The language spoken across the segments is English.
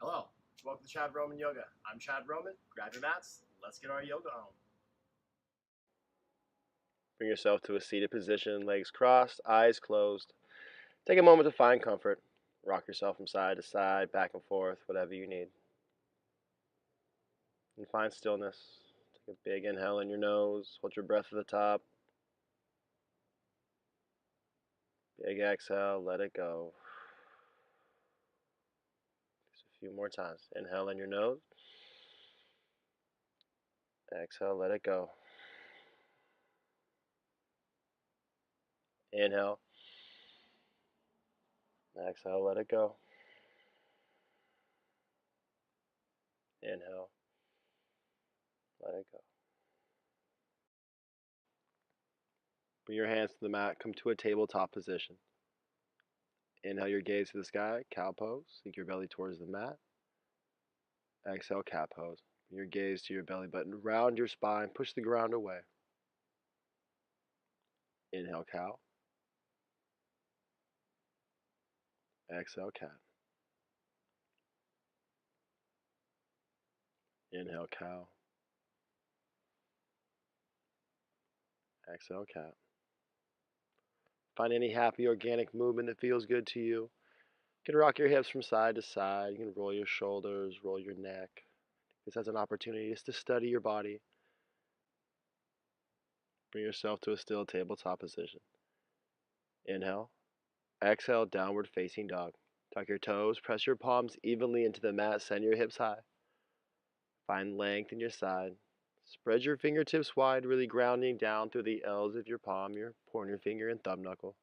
Hello, welcome to Chad Roman Yoga. I'm Chad Roman. Grab your mats. Let's get our yoga on. Bring yourself to a seated position, legs crossed, eyes closed. Take a moment to find comfort. Rock yourself from side to side, back and forth, whatever you need. And find stillness. Take a big inhale in your nose. Hold your breath at the top. Big exhale, let it go. Just a few more times. Inhale in your nose. Exhale, let it go. Inhale. Exhale, let it go. Inhale. Let it go. Bring your hands to the mat. Come to a tabletop position. Inhale your gaze to the sky. Cow pose. Sink your belly towards the mat. Exhale, cat pose. Bring your gaze to your belly button. Round your spine. Push the ground away. Inhale, cow. Exhale, cat. Inhale, cow. Exhale, cat. Find any happy organic movement that feels good to you. You can rock your hips from side to side. You can roll your shoulders, roll your neck. This has an opportunity just to study your body. Bring yourself to a still tabletop position. Inhale. Exhale, downward facing dog. Tuck your toes, press your palms evenly into the mat, send your hips high. Find length in your side. Spread your fingertips wide, really grounding down through the L's of your palm, your pointer finger and thumb knuckle.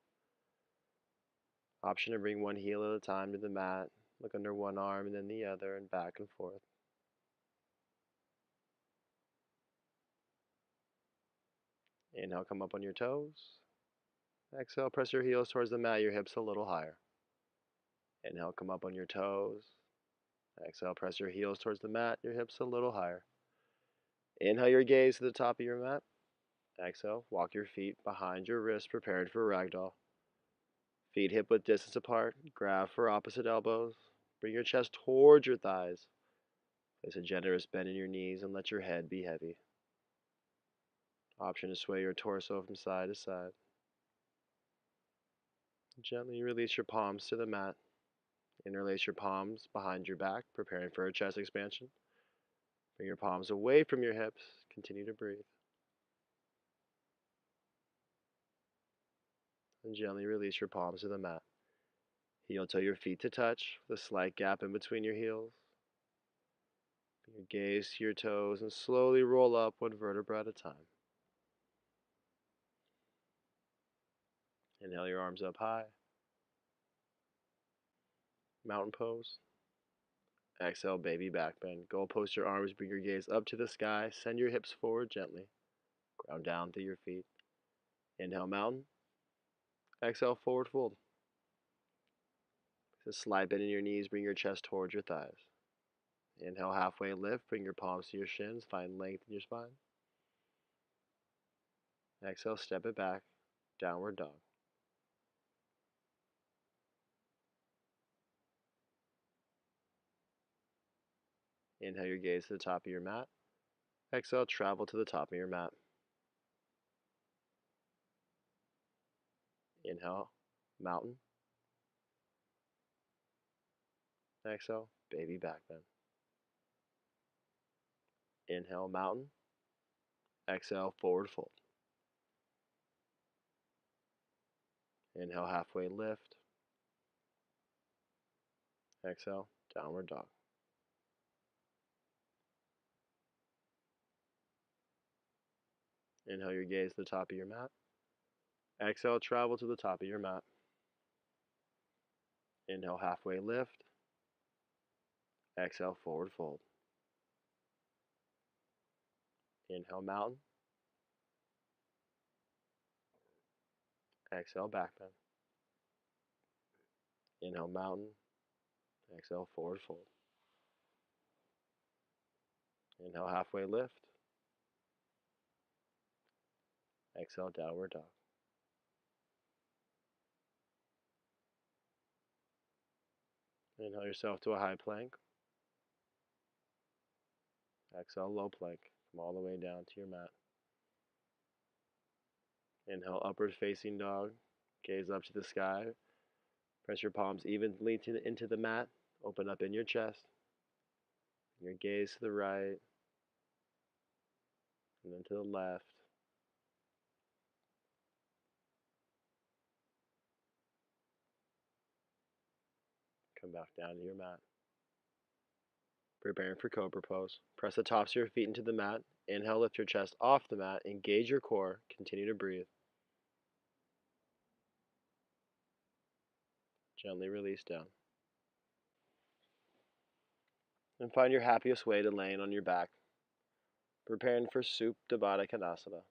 Option to bring one heel at a time to the mat. Look under one arm and then the other and back and forth. Inhale, come up on your toes. Exhale, press your heels towards the mat, your hips a little higher. Inhale, come up on your toes. Exhale, press your heels towards the mat, your hips a little higher. Inhale your gaze to the top of your mat. Exhale, walk your feet behind your wrists, preparing for ragdoll. Feet hip width distance apart, grab for opposite elbows. Bring your chest towards your thighs. Place a generous bend in your knees and let your head be heavy. Option to sway your torso from side to side. Gently release your palms to the mat. Interlace your palms behind your back, preparing for a chest expansion. Bring your palms away from your hips. Continue to breathe. And gently release your palms to the mat. Heel toe your feet to touch, with a slight gap in between your heels. Bring your gaze to your toes and slowly roll up one vertebra at a time. Inhale your arms up high. Mountain pose. Exhale, baby back bend. Goal post your arms, bring your gaze up to the sky. Send your hips forward gently. Ground down through your feet. Inhale, mountain. Exhale, forward fold. Just a slight bend in your knees, bring your chest towards your thighs. Inhale, halfway lift, bring your palms to your shins, find length in your spine. Exhale, step it back, downward dog. Inhale your gaze to the top of your mat. Exhale, travel to the top of your mat. Inhale, mountain. Exhale, baby back bend. Inhale, mountain. Exhale, forward fold. Inhale, halfway lift. Exhale, downward dog. Inhale your gaze to the top of your mat. Exhale, travel to the top of your mat. Inhale, halfway lift. Exhale, forward fold. Inhale, mountain. Exhale, back bend. Inhale, mountain. Exhale, forward fold. Inhale, halfway lift. Exhale, downward dog. Inhale yourself to a high plank. Exhale, low plank. Come all the way down to your mat. Inhale, upward facing dog. Gaze up to the sky. Press your palms evenly into the mat. Open up in your chest. Your gaze to the right and then to the left. Come back down to your mat. Preparing for Cobra Pose. Press the tops of your feet into the mat. Inhale, lift your chest off the mat. Engage your core. Continue to breathe. Gently release down. And find your happiest way to laying on your back. Preparing for Supta Baddha Konasana.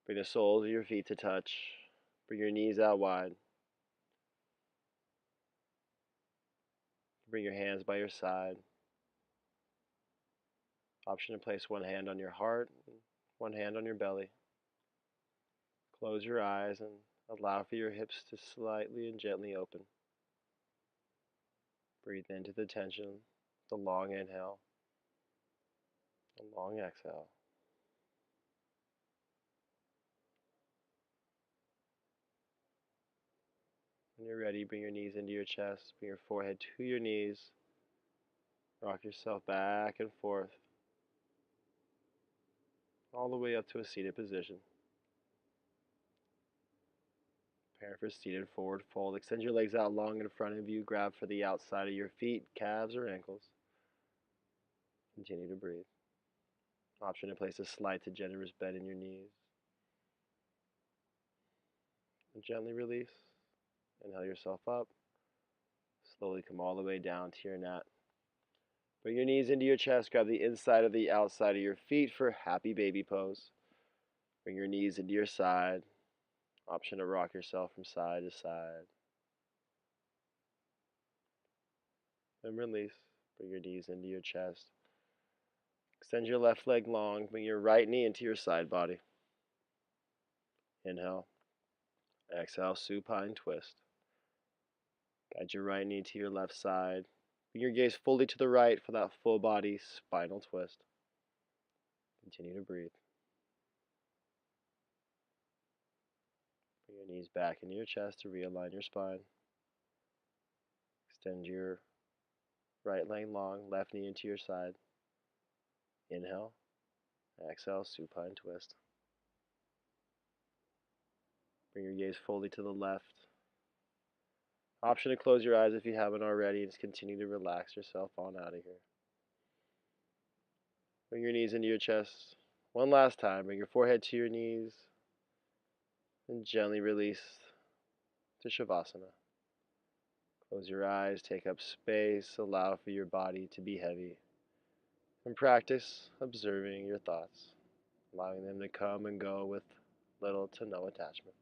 Bring the soles of your feet to touch. Bring your knees out wide. Bring your hands by your side. Option to place one hand on your heart, one hand on your belly. Close your eyes and allow for your hips to slightly and gently open. Breathe into the tension, the long inhale, the long exhale. When you're ready, bring your knees into your chest, bring your forehead to your knees. Rock yourself back and forth, all the way up to a seated position. Prepare for seated forward fold. Extend your legs out long in front of you. Grab for the outside of your feet, calves, or ankles. Continue to breathe. Option to place a slight to generous bend in your knees. And gently release. Inhale yourself up. Slowly come all the way down to your mat. Bring your knees into your chest. Grab the inside of the outside of your feet for happy baby pose. Bring your knees into your side. Option to rock yourself from side to side. Then release. Bring your knees into your chest. Extend your left leg long. Bring your right knee into your side body. Inhale. Exhale, supine twist. Guide your right knee to your left side. Bring your gaze fully to the right for that full body spinal twist. Continue to breathe. Bring your knees back into your chest to realign your spine. Extend your right leg long, left knee into your side. Inhale. Exhale, supine twist. Bring your gaze fully to the left. Option to close your eyes if you haven't already, and just continue to relax yourself on out of here. Bring your knees into your chest. One last time, bring your forehead to your knees, and gently release to Shavasana. Close your eyes, take up space, allow for your body to be heavy, and practice observing your thoughts, allowing them to come and go with little to no attachment.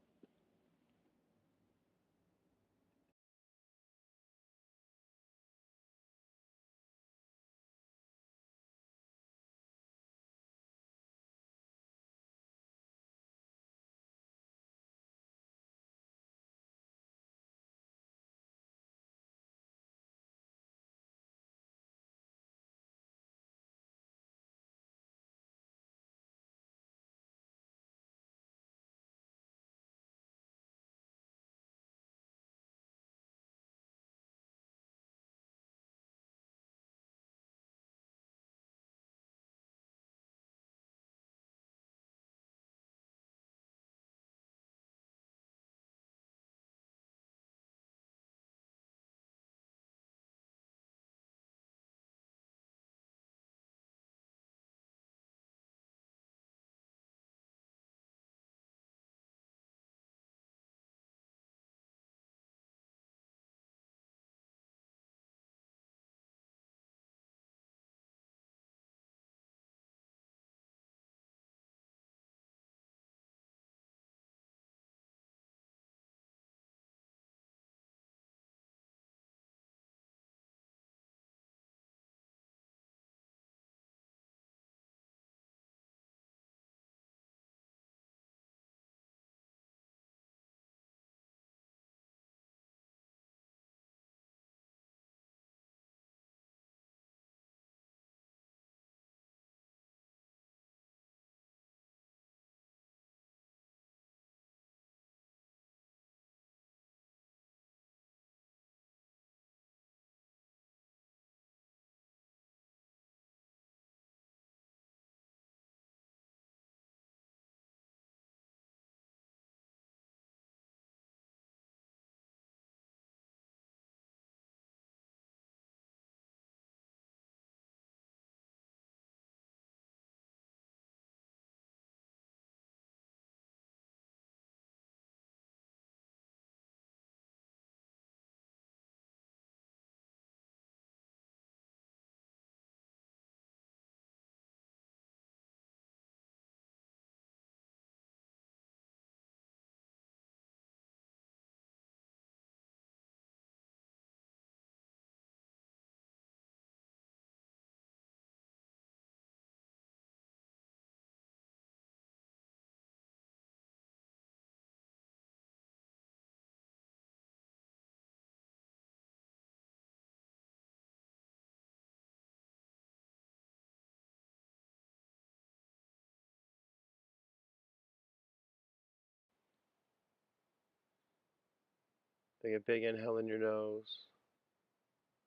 Take a big inhale in your nose.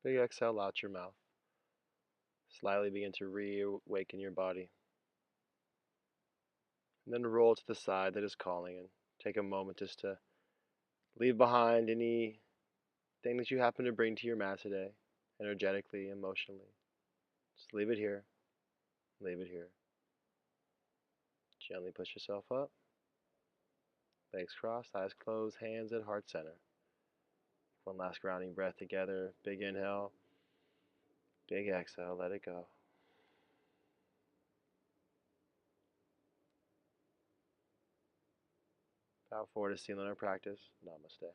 Big exhale out your mouth. Slightly begin to reawaken your body. And then roll to the side that is calling and take a moment just to leave behind anything that you happen to bring to your mat today, energetically, emotionally. Just leave it here. Leave it here. Gently push yourself up. Legs crossed, eyes closed, hands at heart center. One last grounding breath together. Big inhale. Big exhale. Let it go. Bow forward to ceiling our practice. Namaste.